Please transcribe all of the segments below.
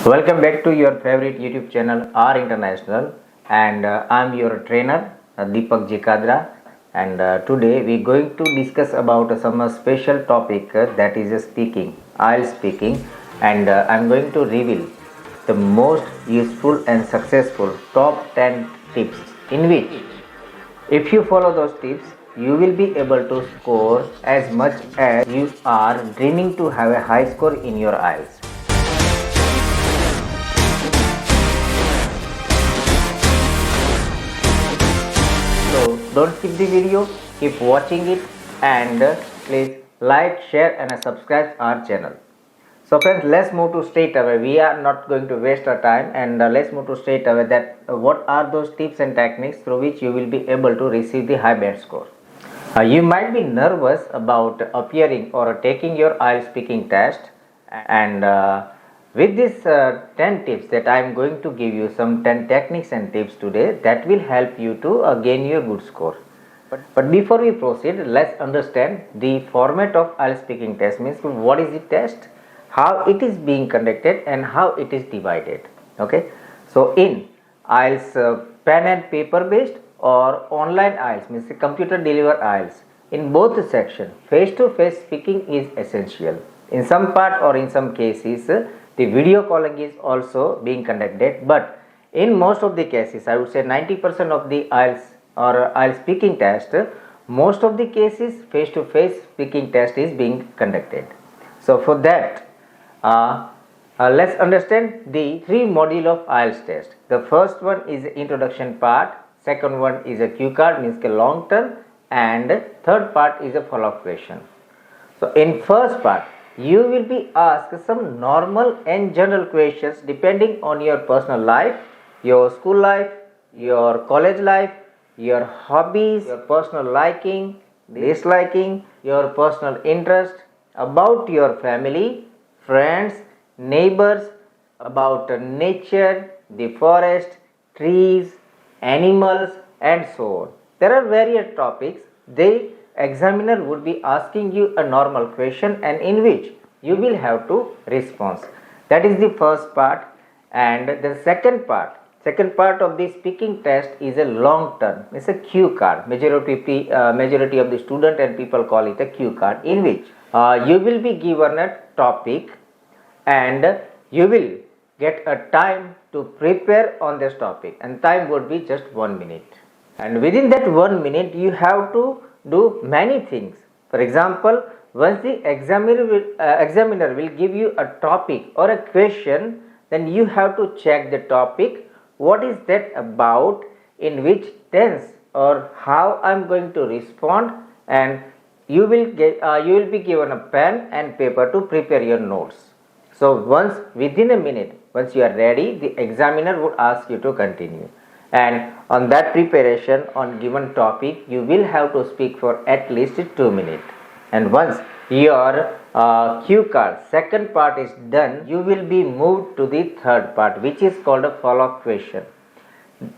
So welcome back to your favorite YouTube channel R International, and I'm your trainer Dipak and today we're going to discuss about some special topic that is speaking, IELTS speaking, and I'm going to reveal the most useful and successful top 10 tips in which if you follow those tips you will be able to score as much as you are dreaming to have a high score in your IELTS. So don't skip the video, keep watching it, and please like, share and subscribe our channel. So friends, let's move to straight away. We are not going to waste our time, and let's move to straight away that what are those tips and techniques through which you will be able to receive the high band score. You might be nervous about appearing or taking your IELTS speaking test, and with these 10 tips that I am going to give you some 10 techniques and tips today that will help you to gain your good score. But before we proceed, let's understand the format of IELTS speaking test. Means what is the test, how it is being conducted, and how it is divided. Okay, so in IELTS pen and paper based or online IELTS, means computer delivered IELTS, in both sections face to face speaking is essential. In some part or in some cases the video calling is also being conducted, but in most of the cases, I would say 90% of the IELTS or IELTS speaking test, most of the cases face to face speaking test is being conducted. So for that, let's understand the three module of IELTS test. The first one is introduction part, second one is a cue card, means a long term, and third part is a follow-up question. So in first part, you will be asked some normal and general questions depending on your personal life, your school life, your college life, your hobbies, your personal liking, disliking, your personal interest, about your family, friends, neighbors, about nature, the forest, trees, animals, and so on. There are various topics. The examiner would be asking you a normal question and in which you will have to respond. That is the first part. And the second part of the speaking test is a long term. It's a cue card. Majority of the student and people call it a cue card, in which you will be given a topic and you will get a time to prepare on this topic, and time would be just 1 minute. And within that 1 minute you have to do many things. For example, once the examiner will give you a topic or a question, then you have to check the topic, what is that about, in which tense, or how I am going to respond, and you will be given a pen and paper to prepare your notes. So once within a minute, once you are ready, the examiner would ask you to continue. And on that preparation on given topic, you will have to speak for at least 2 minutes. And once your cue card second part is done, you will be moved to the third part, which is called a follow-up question.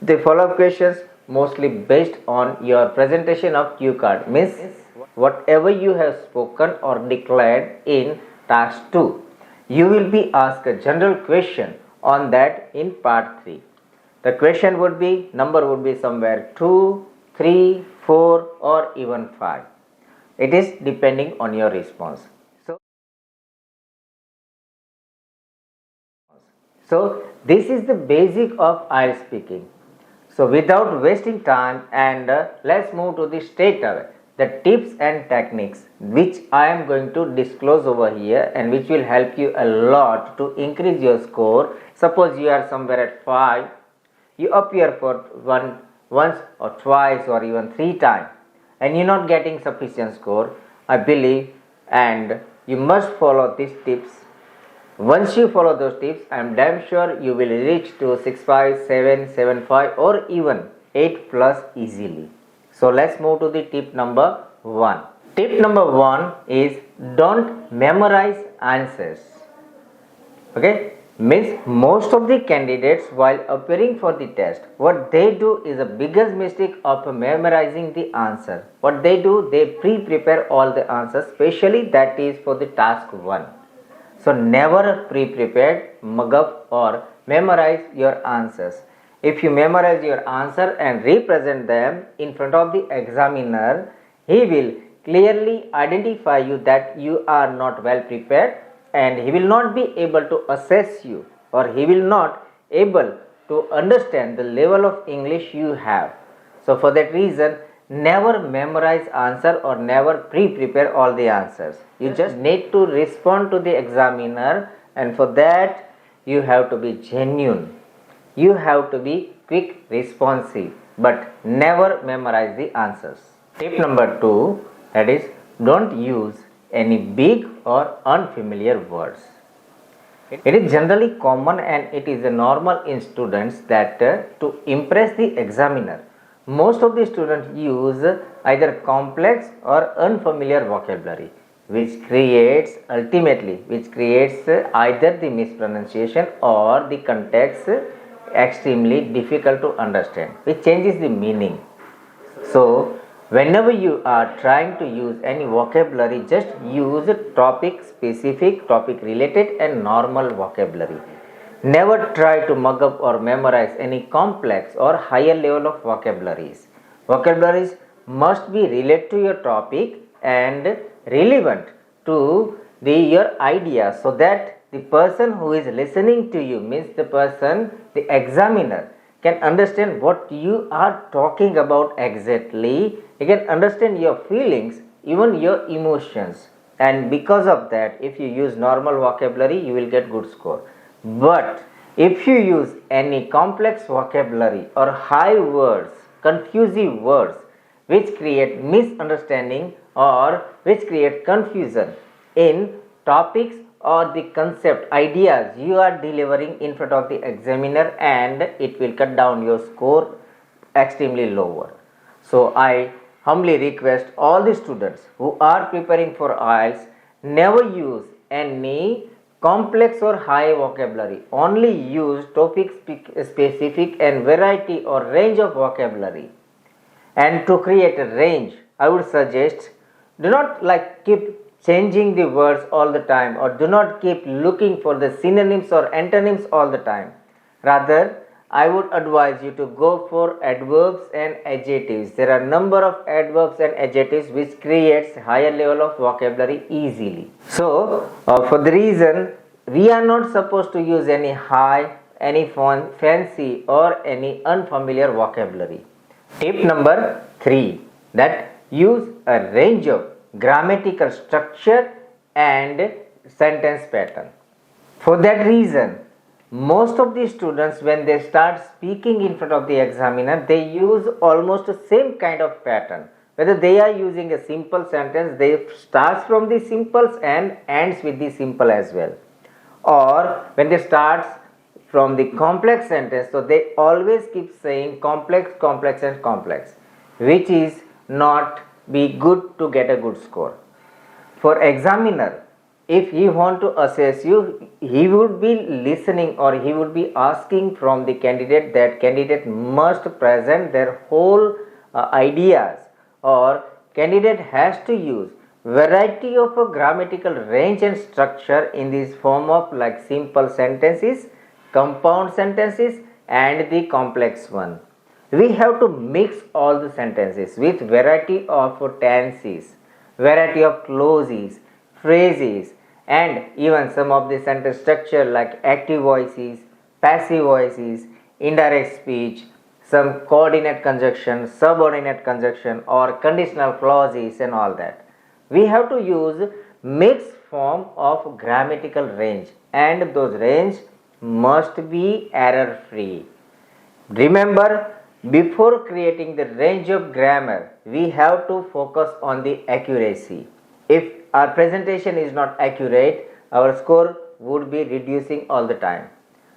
The follow-up questions mostly based on your presentation of cue card, means whatever you have spoken or declared in task 2, you will be asked a general question on that in part 3. The question would be, number would be somewhere 2, 3, 4 or even 5. It is depending on your response. So this is the basic of IELTS speaking. So without wasting time, and let's move to the straight away the tips and techniques which I am going to disclose over here, and which will help you a lot to increase your score. Suppose you are somewhere at 5, you appear for once or twice or even 3 times, and you're not getting sufficient score, I believe, and you must follow these tips. Once you follow those tips, I am damn sure you will reach to 6.5, 7, 7.5 or even 8 plus easily. So let's move to the tip number 1. Tip number 1 is don't memorize answers. Okay, means most of the candidates while appearing for the test, what they do is the biggest mistake of memorizing the answer. What they do, they pre-prepare all the answers, especially that is for the task 1. So never pre-prepared, mug up or memorize your answers. If you memorize your answer and represent them in front of the examiner, he will clearly identify you that you are not well prepared, and he will not be able to assess you, or he will not able to understand the level of English you have. So for that reason, never memorize answer or never pre-prepare all the answers. You just need to respond to the examiner, and for that you have to be genuine. You have to be quick responsive, but never memorize the answers. Tip number 2, that is, don't use any big or unfamiliar words. It is generally common and it is normal in students that to impress the examiner, most of the students use either complex or unfamiliar vocabulary, which creates either the mispronunciation or the context extremely difficult to understand, which changes the meaning. So whenever you are trying to use any vocabulary, just use topic specific, topic related and normal vocabulary. Never try to mug up or memorize any complex or higher level of vocabularies. Vocabularies must be related to your topic and relevant to your idea, so that the person who is listening to you, means the examiner, can understand what you are talking about exactly. He can understand your feelings, even your emotions, and because of that, if you use normal vocabulary, you will get good score. But if you use any complex vocabulary or high words, confusing words, which create misunderstanding or which create confusion in topics or the concept, ideas you are delivering in front of the examiner, and it will cut down your score extremely lower. So I humbly request all the students who are preparing for IELTS, never use any complex or high vocabulary. Only use topic specific and variety or range of vocabulary. And to create a range, I would suggest, do not keep changing the words all the time, or do not keep looking for the synonyms or antonyms all the time. Rather, I would advise you to go for adverbs and adjectives. There are a number of adverbs and adjectives which creates higher level of vocabulary easily. So, for the reason, we are not supposed to use any high, any fancy or any unfamiliar vocabulary. Tip number 3, that use a range of grammatical structure and sentence pattern. For that reason, most of the students, when they start speaking in front of the examiner, they use almost the same kind of pattern. Whether they are using a simple sentence, they start from the simples and ends with the simple as well. Or when they start from the complex sentence, so they always keep saying complex, complex and complex, which is not be good to get a good score. For examiner, if he want to assess you, he would be listening or he would be asking from the candidate, that candidate must present their whole ideas, or candidate has to use variety of a grammatical range and structure in this form of simple sentences, compound sentences and the complex one. We have to mix all the sentences with variety of tenses, variety of clauses, phrases, and even some of the sentence structure like active voices, passive voices, indirect speech, some coordinate conjunction, subordinate conjunction or conditional clauses and all that. We have to use mixed form of grammatical range, and those range must be error free. Remember, before creating the range of grammar, we have to focus on the accuracy. If our presentation is not accurate, our score would be reducing all the time.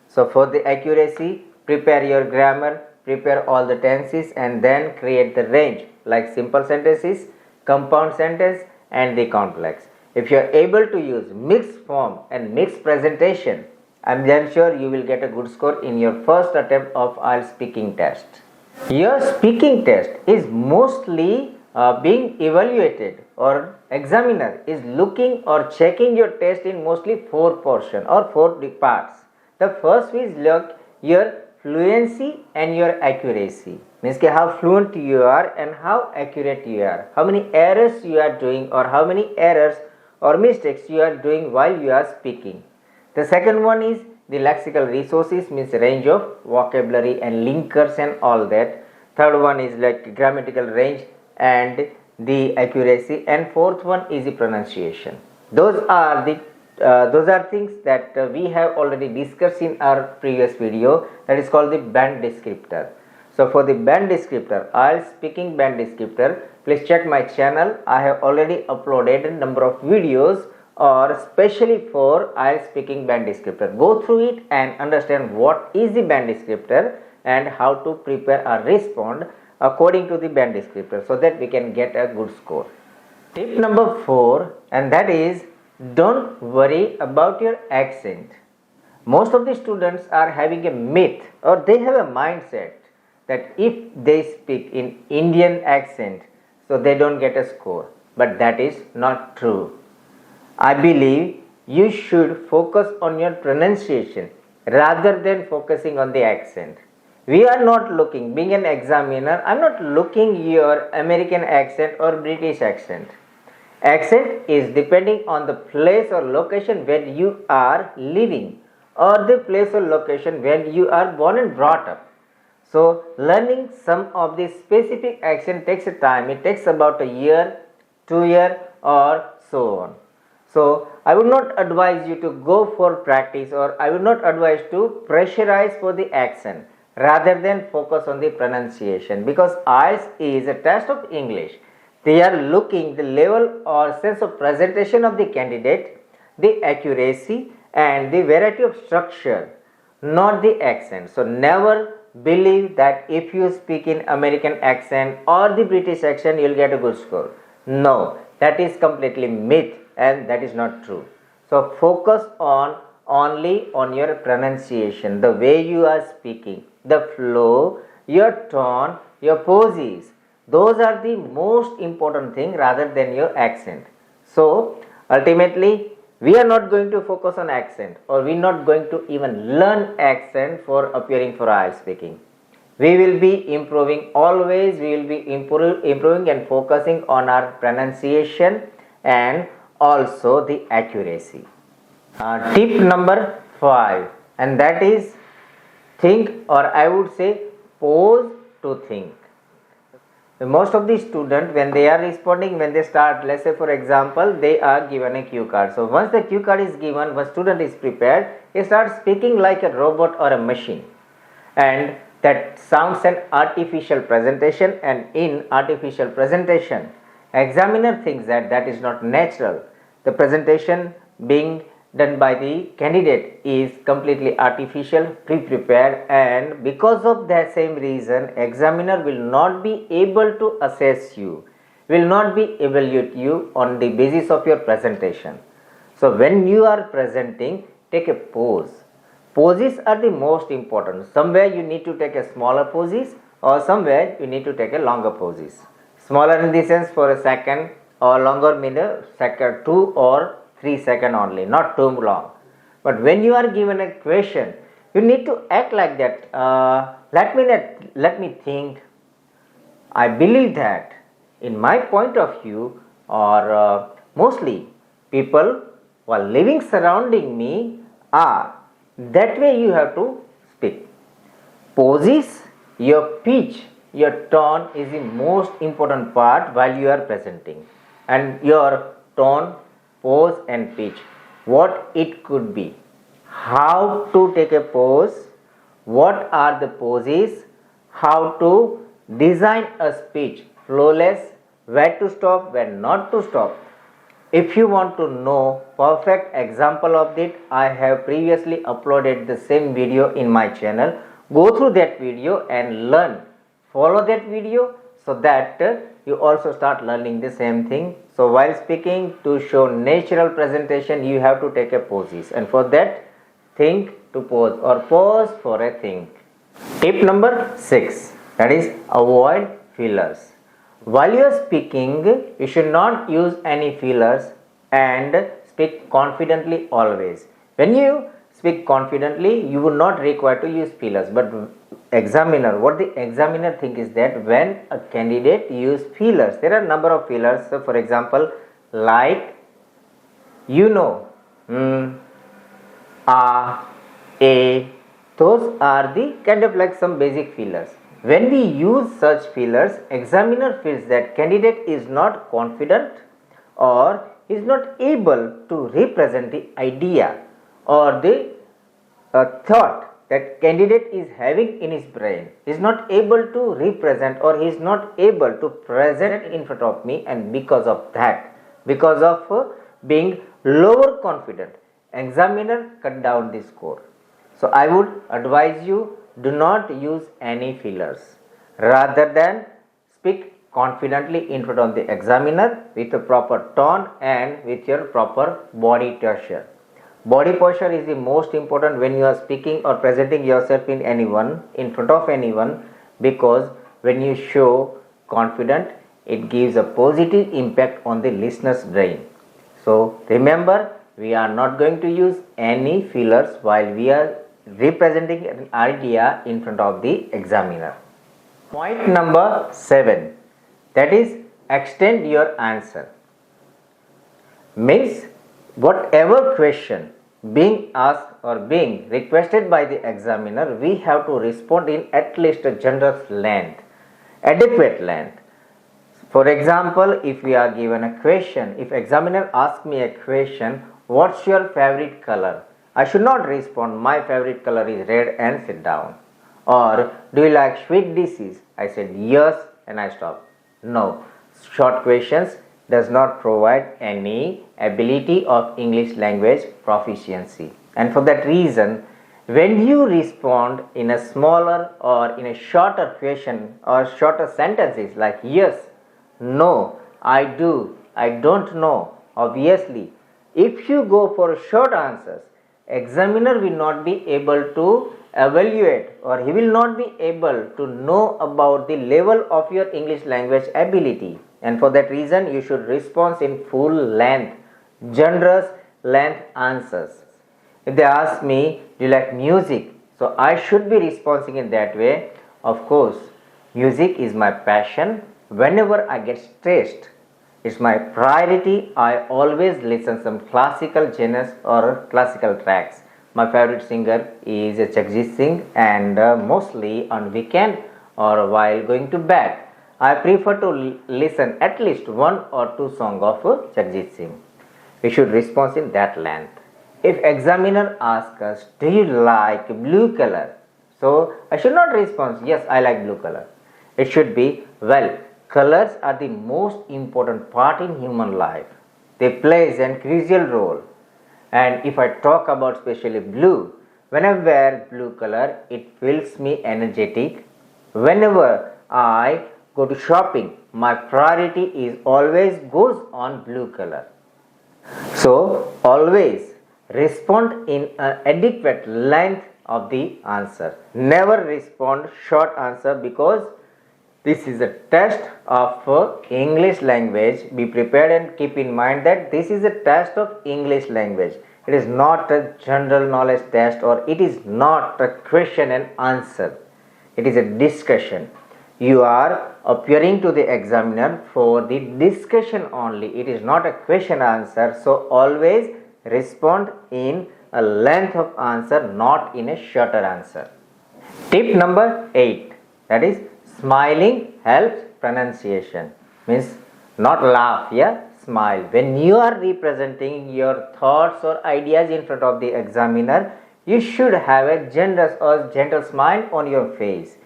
So for the accuracy, prepare your grammar, prepare all the tenses, and then create the range like simple sentences, compound sentence and the complex. If you are able to use mixed form and mixed presentation, I am then sure you will get a good score in your first attempt of IELTS speaking test. Your speaking test is mostly being evaluated or examiner is looking or checking your test in mostly four portion or four parts. The first is look your fluency and your accuracy. Means how fluent you are and how accurate you are. How many errors you are doing or how many errors or mistakes you are doing while you are speaking. The second one is the lexical resources, means range of vocabulary and linkers and all that. Third one is like grammatical range and the accuracy, and fourth one is the pronunciation. Those are things that we have already discussed in our previous video, that is called the band descriptor. So for the band descriptor, IELTS speaking band descriptor, please check my channel. I have already uploaded a number of videos or especially for IELTS speaking band descriptor. Go through it and understand what is the band descriptor and how to prepare or respond according to the band descriptor, so that we can get a good score. Tip number 4, and that is, don't worry about your accent. Most of the students are having a myth or they have a mindset that if they speak in Indian accent, so they don't get a score. But that is not true. I believe you should focus on your pronunciation rather than focusing on the accent. We are not looking, being an examiner, I am not looking your American accent or British accent. Accent is depending on the place or location where you are living or the place or location where you are born and brought up. So learning some of the specific accent takes a time. It takes about a year, 2 years or so on. So I would not advise you to go for practice, or I would not advise to pressurize for the accent rather than focus on the pronunciation, because IELTS is a test of English. They are looking the level or sense of presentation of the candidate, the accuracy and the variety of structure, not the accent. So never believe that if you speak in American accent or the British accent you will get a good score. No, that is completely myth and that is not true. So focus on only on your pronunciation, the way you are speaking, the flow, your tone, your poses. Those are the most important thing rather than your accent. So ultimately we are not going to focus on accent, or we are not going to even learn accent for appearing for IELTS speaking. We will be improving always, we will be improving and focusing on our pronunciation and also the accuracy. Tip number 5, and that is think, or I would say pause to think. Most of the students, when they are responding, when they start, let's say for example, they are given a cue card. So once the cue card is given, one student is prepared, he starts speaking like a robot or a machine, and that sounds an artificial presentation, and in artificial presentation, examiner thinks that that is not natural. The presentation being done by the candidate is completely artificial, pre-prepared, and because of that same reason, examiner will not be able to assess you, will not be evaluate you on the basis of your presentation. So when you are presenting, take a pause. Poses are the most important. Somewhere you need to take a smaller poses, or somewhere you need to take a longer poses. Smaller in the sense for a second, or longer mean a second, 2 or 3 seconds only, not too long. But when you are given a question, you need to act like that. Let me think. I believe that in my point of view, or mostly people who are living surrounding me are. That way you have to speak. Poses, your pitch, your tone is the most important part while you are presenting. And your tone, pose and pitch, what it could be, how to take a pose, what are the poses, how to design a speech flawless, where to stop, where not to stop. If you want to know perfect example of it, I have previously uploaded the same video in my channel. Go through that video and learn. Follow that video so that you also start learning the same thing. So while speaking, to show natural presentation, you have to take a poses, and for that think to pose, or pause for a think. Tip number 6, that is avoid fillers. While you are speaking, you should not use any fillers and speak confidently always. When you speak confidently, you will not require to use fillers. But examiner, what the examiner think is that when a candidate use fillers, there are number of fillers. So for example, like, you know, a, those are the kind of like some basic fillers. When we use such fillers, examiner feels that candidate is not confident or is not able to represent the idea or the thought that candidate is having in his brain. He is not able to represent or he is not able to present in front of me, and because of that, because of being lower confident, examiner cut down the score. So I would advise you, do not use any fillers. Rather than speak confidently in front of the examiner with a proper tone and with your proper body posture. Body posture is the most important when you are speaking or presenting yourself in front of anyone, because when you show confident, it gives a positive impact on the listener's brain. So remember, we are not going to use any fillers while we are representing an idea in front of the examiner. Point number 7, that is extend your answer. Means whatever question being asked or being requested by the examiner, we have to respond in at least a generous length, adequate length. For example, if we are given a question, if examiner asks me a question, what's your favorite color? I should not respond, my favorite color is red, and sit down. Or, do you like sweet dishes? I said yes and I stop. No, short questions does not provide any ability of English language proficiency. And for that reason, when you respond in a smaller or in a shorter question or shorter sentences like yes, no, I do, I don't know, obviously, if you go for short answers, examiner will not be able to evaluate or he will not be able to know about the level of your English language ability. And for that reason, you should respond in full length, generous length answers. If they ask me, do you like music? So I should be responding in that way. Of course, music is my passion. Whenever I get stressed, it's my priority. I always listen some classical genres or classical tracks. My favorite singer is Jagjit Singh, and mostly on weekend or while going to bed, I prefer to listen at least one or two songs of Jagjit Singh. We should respond in that length. If examiner asks us, do you like blue color? So I should not respond, yes, I like blue color. It should be, well, colors are the most important part in human life. They play a crucial role. And if I talk about especially blue, when I wear blue color, it feels me energetic. Whenever I go to shopping, my priority is always goes on blue color. So always respond in an adequate length of the answer. Never respond short answer, because this is a test of English language. Be prepared and keep in mind that this is a test of English language. It is not a general knowledge test, or it is not a question and answer. It is a discussion. You are appearing to the examiner for the discussion only. It is not a question answer. So always respond in a length of answer, not in a shorter answer. Tip number 8, that is smiling helps pronunciation. Means not laugh, yeah, smile. When you are representing your thoughts or ideas in front of the examiner, you should have a generous or gentle smile on your face.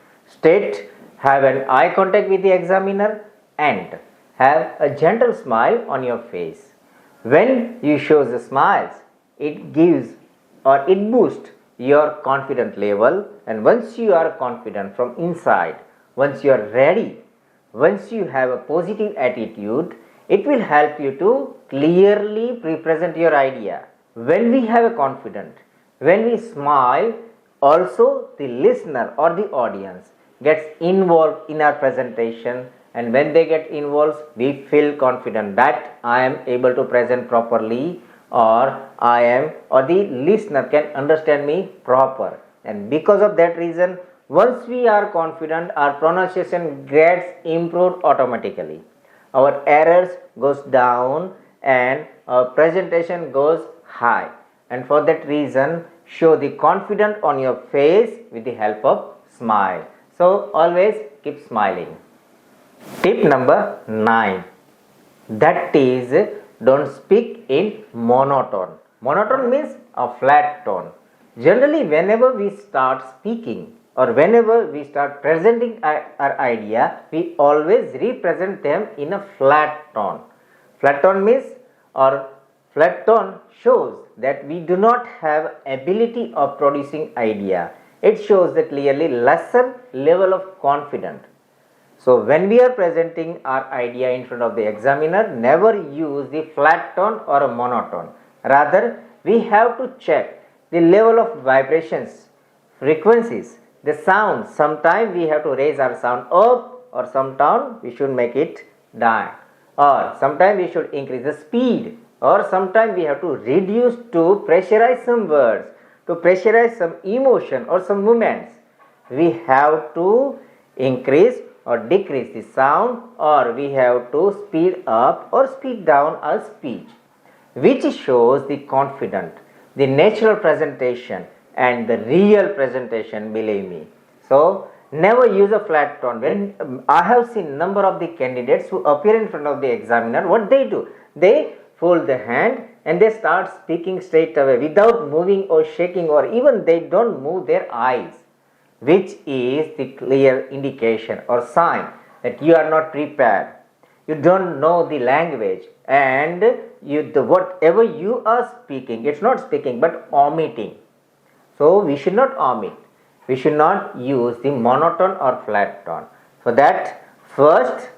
Have an eye contact with the examiner and have a gentle smile on your face. When you show the smiles, it gives or it boosts your confidence level, and once you are confident from inside, once you are ready, once you have a positive attitude, it will help you to clearly represent your idea. When we have a confidence, when we smile, also the listener or the audience gets involved in our presentation, and when they get involved, we feel confident that I am able to present properly, or the listener can understand me proper. And because of that reason, once we are confident, our pronunciation gets improved automatically. Our errors goes down and our presentation goes high. And for that reason, show the confidence on your face with the help of smile. So always keep smiling. Tip number 9, that is, don't speak in monotone. Monotone means a flat tone. Generally, whenever we start speaking or whenever we start presenting our idea, we always represent them in a flat tone. Flat tone means, or flat tone shows that we do not have ability of producing idea. It shows the clearly lesser level of confidence. So when we are presenting our idea in front of the examiner, never use the flat tone or a monotone. Rather, we have to check the level of vibrations, frequencies, the sound. Sometimes we have to raise our sound up, or sometimes we should make it down, or sometimes we should increase the speed, or sometimes we have to reduce to pressurize some words, to pressurize some emotion or some movements. We have to increase or decrease the sound, or we have to speed up or speed down our speech, which shows the confident, the natural presentation and the real presentation, believe me. So never use a flat tone. When I have seen number of the candidates who appear in front of the examiner, what they do, they fold the hand and they start speaking straight away without moving or shaking, or even they don't move their eyes, which is the clear indication or sign that you are not prepared, you don't know the language, and whatever you are speaking, it's not speaking but omitting. So we should not omit, we should not use the monotone or flat tone. For that, first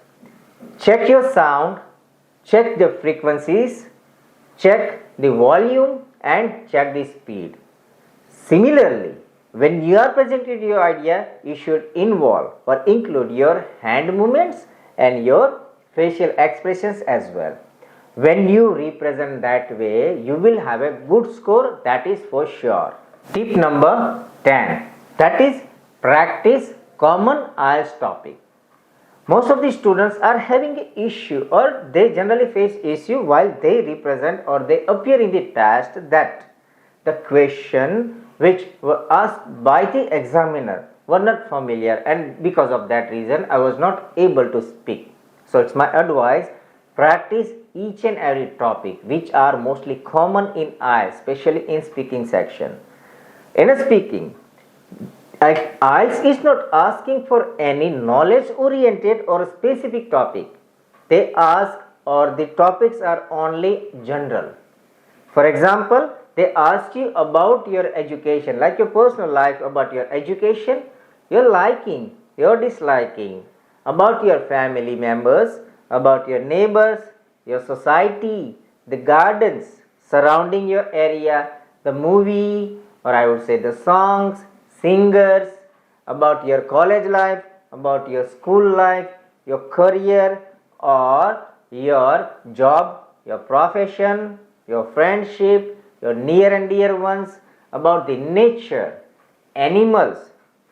check your sound, check the frequencies, check the volume and check the speed. Similarly, when you are presenting your idea, you should involve or include your hand movements and your facial expressions as well. When you represent that way, you will have a good score, that is for sure. Tip number 10, that is, practice common IELTS topic. Most of the students are having an issue, or they generally face issue while they represent or they appear in the test, that the question which were asked by the examiner were not familiar, and because of that reason I was not able to speak. So it's my advice, practice each and every topic which are mostly common in IELTS, especially in speaking section. In a speaking, IELTS is not asking for any knowledge oriented or specific topic. They ask, or the topics are only general. For example, they ask you about your education, like your personal life, about your education, your liking, your disliking, about your family members, about your neighbors, your society, the gardens surrounding your area, the movie, or I would say the songs, singers, about your college life, about your school life, your career, or your job, your profession, your friendship, your near and dear ones, about the nature, animals,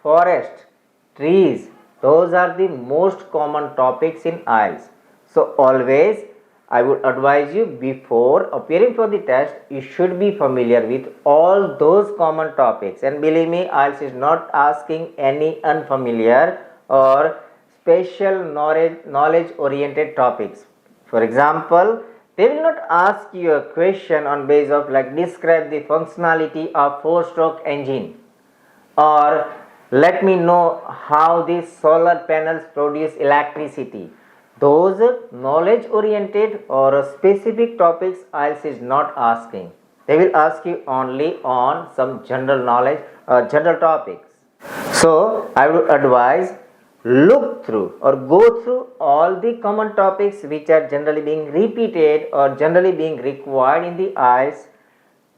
forest, trees. Those are the most common topics in IELTS. So always I would advise you, before appearing for the test, you should be familiar with all those common topics. And believe me, IELTS is not asking any unfamiliar or special knowledge oriented topics. For example, they will not ask you a question on base of like describe the functionality of 4-stroke engine, or let me know how the solar panels produce electricity. Those knowledge oriented or specific topics IELTS is not asking. They will ask you only on some general knowledge or general topics. So I would advise, look through or go through all the common topics which are generally being repeated or generally being required in the IELTS.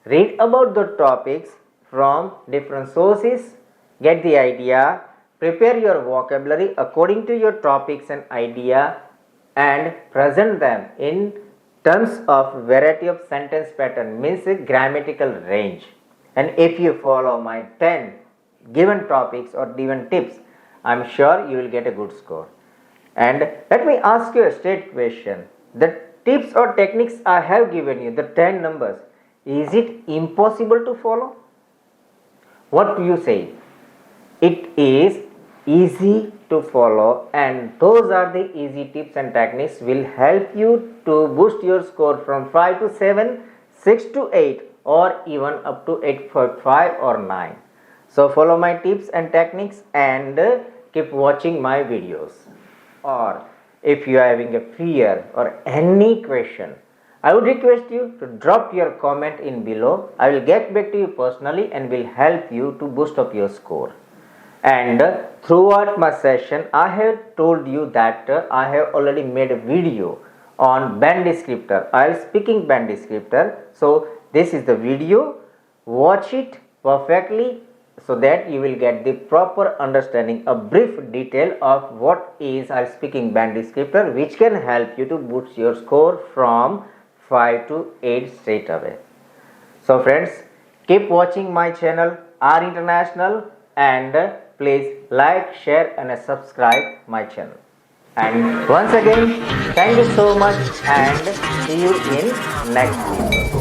Read about the topics from different sources, get the idea, prepare your vocabulary according to your topics and idea and present them in terms of variety of sentence pattern, means a grammatical range. And if you follow my 10 given topics or given tips, I'm sure you will get a good score. And let me ask you a straight question. The tips or techniques I have given you, the 10 numbers, is it impossible to follow? What do you say? It is easy to follow, and those are the easy tips and techniques will help you to boost your score from 5 to 7, 6 to 8, or even up to 8.5 or 9. So follow my tips and techniques and keep watching my videos. Or if you are having a fear or any question, I would request you to drop your comment in below. I will get back to you personally and will help you to boost up your score. And throughout my session, I have told you that I have already made a video on band descriptor, IELTS speaking band descriptor. So this is the video. Watch it perfectly so that you will get the proper understanding, a brief detail of what is IELTS speaking band descriptor, which can help you to boost your score from 5 to 8 straight away. So friends, keep watching my channel R International, and please like, share and subscribe my channel. And once again, thank you so much and see you in next video.